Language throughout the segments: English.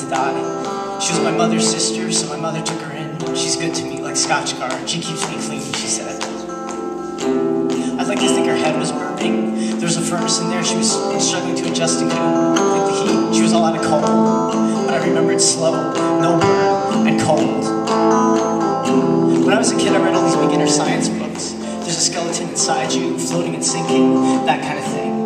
to die. She was my mother's sister, so my mother took her in. She's good to me, like Scotch guard. She keeps me clean, she said. I'd like to think her head was burning. There was a furnace in there. She was struggling to adjust to the heat. She was all out of cold, but I remember it's slow, no burn, and cold. When I was a kid, I read all these beginner science books. There's a skeleton inside you, floating and sinking, that kind of thing.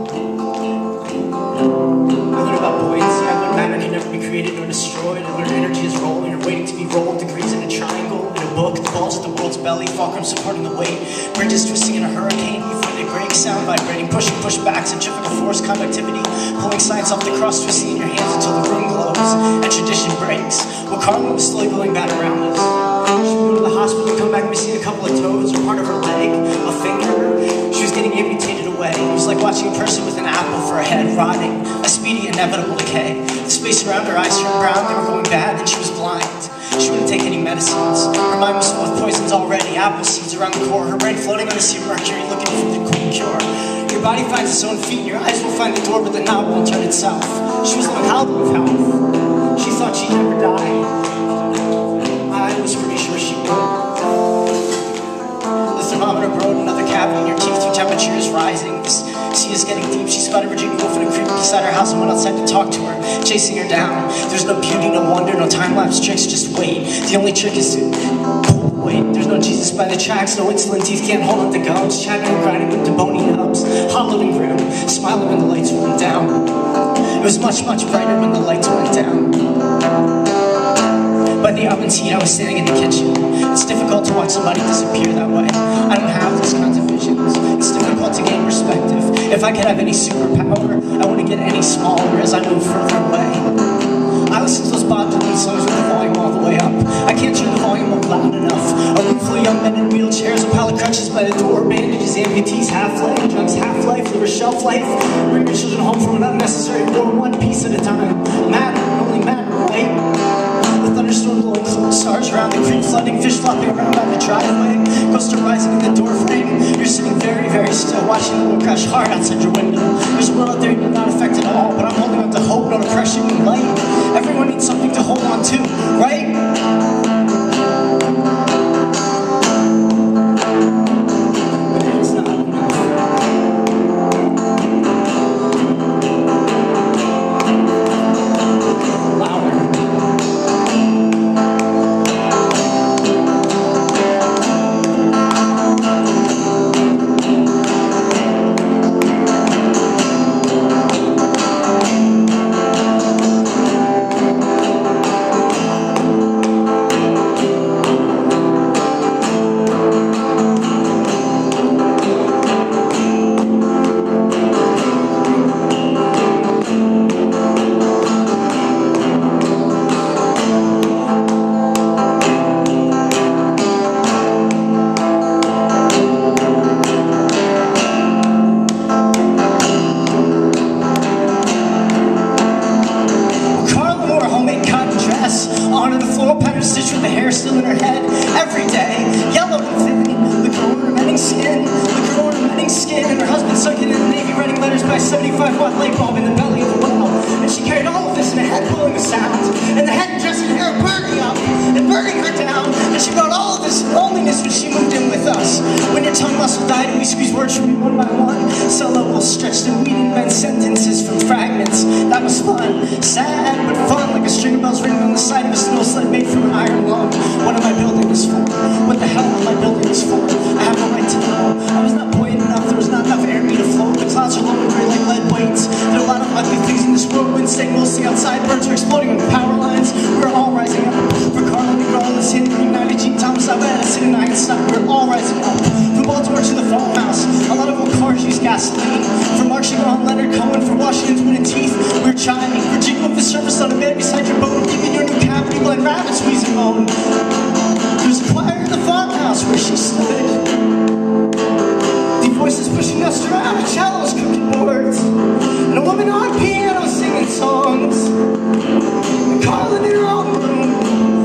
I learned about buoyancy. I learned matter can never be created nor destroyed. I learned energy is rolling or waiting to be rolled. Degrees in a triangle, in a book. The balls at the world's belly, fulcrum supporting the weight. Bridges twisting in a hurricane. You find a break, sound vibrating, pushing, push back, centrifugal force, conductivity. Pulling science off the cross, twisting in your hands until the room glows and tradition breaks. Well, Carla was slowly going back around us. She would go to the hospital, come back, missing a couple of toes or part of her leg, a finger. She was getting amputated away. It was like watching a person with an apple for a head, rotting, a speedy, inevitable decay. The space around her eyes turned brown, they were going bad, and she was blind. She wouldn't take any medicines. Her mind was full of poisons already, apple seeds around the core, her brain floating on the sea of mercury, looking for the cool cure. Your body finds its own feet, and your eyes will find the door, but the knob won't turn itself. She was on a holiday of health. She thought she'd never die. I was pretty sure she would. The thermometer broke, another cavity in your teeth, your temperature is rising. This sea is getting deep. She spotted Virginia Woolf in a creek beside her house and went outside to talk to her, chasing her down. There's no beauty, no wonder, no time-lapse tricks, just wait. The only trick is to pull the weight. There's no Jesus by the tracks, no insulin teeth can't hold on to gums. Chatting and grinding with the bony nubs, hollow and grim, smiling when the lights went down. It was much, much brighter when the lights went down. By the oven's heat, I was standing in the kitchen. It's difficult to watch somebody disappear that way. I don't have those kinds of visions. It's difficult to gain perspective. If I could have any superpower, I wouldn't get any smaller as I move further away. I listen to those Bob Dylan songs with the volume all the way up. I can't turn the volume up loud enough. A room full of young men in wheelchairs, a pile of crutches by the door, bandages, amputees, half-life, drugs, half-life, liver shelf life. Bring your children home from an unnecessary war, one piece at a time. Matter, only matter, right? The thunderstorm blowing cold stars around the creek, flooding, fish flopping around by the driveway, ghosts are rising in the door frame. You're sitting very, very still, watching the world crash hard outside your window. There's a world out there you're not affected at all, but I'm holding on to hope, no depression, and light. Everyone needs something to hold on to, right? Still in her head every day, yellow and thin, the ornamenting skin, and her husband sunken in the Navy, writing letters by a 75-watt light bulb in the belly of the well. And she carried all of this in a head blowing a sound, and the head dress and hair burning up and burning her down. And she brought all of this loneliness when she moved in with us. When your tongue muscle died and we squeezed words from you one by one, cell levels stretched and we didn't bend sentences from fragments. That was fun, sad but fun, like a string of bells ringing on the side of a snow sled made from an iron lung. What am I building this for? What the hell am I building this for? I have no right to know. I was not buoyant enough, there was not enough air for me to float. The clouds are low and gray like lead weights. There are a lot of ugly things in this world. Wind staying mostly outside, birds are exploding on the power lines. We're all rising up. For Carla Negrales, Henry, 90, Gene Thomas, Alveda, and Einstein, we're all rising up. From Baltimore to the farmhouse, a lot of old cars use gasoline. From marching on Leonard Cohen, from Washington's wooden teeth, we're chiming. Virginia with the surface on a bed beside your bone, deep in your new cavity, like rabbits squeezing bone. There's a choir in the farmhouse where she stood. Deep voices pushing us around, cellos cooking boards, and a woman on piano singing songs. And Carla in her own room,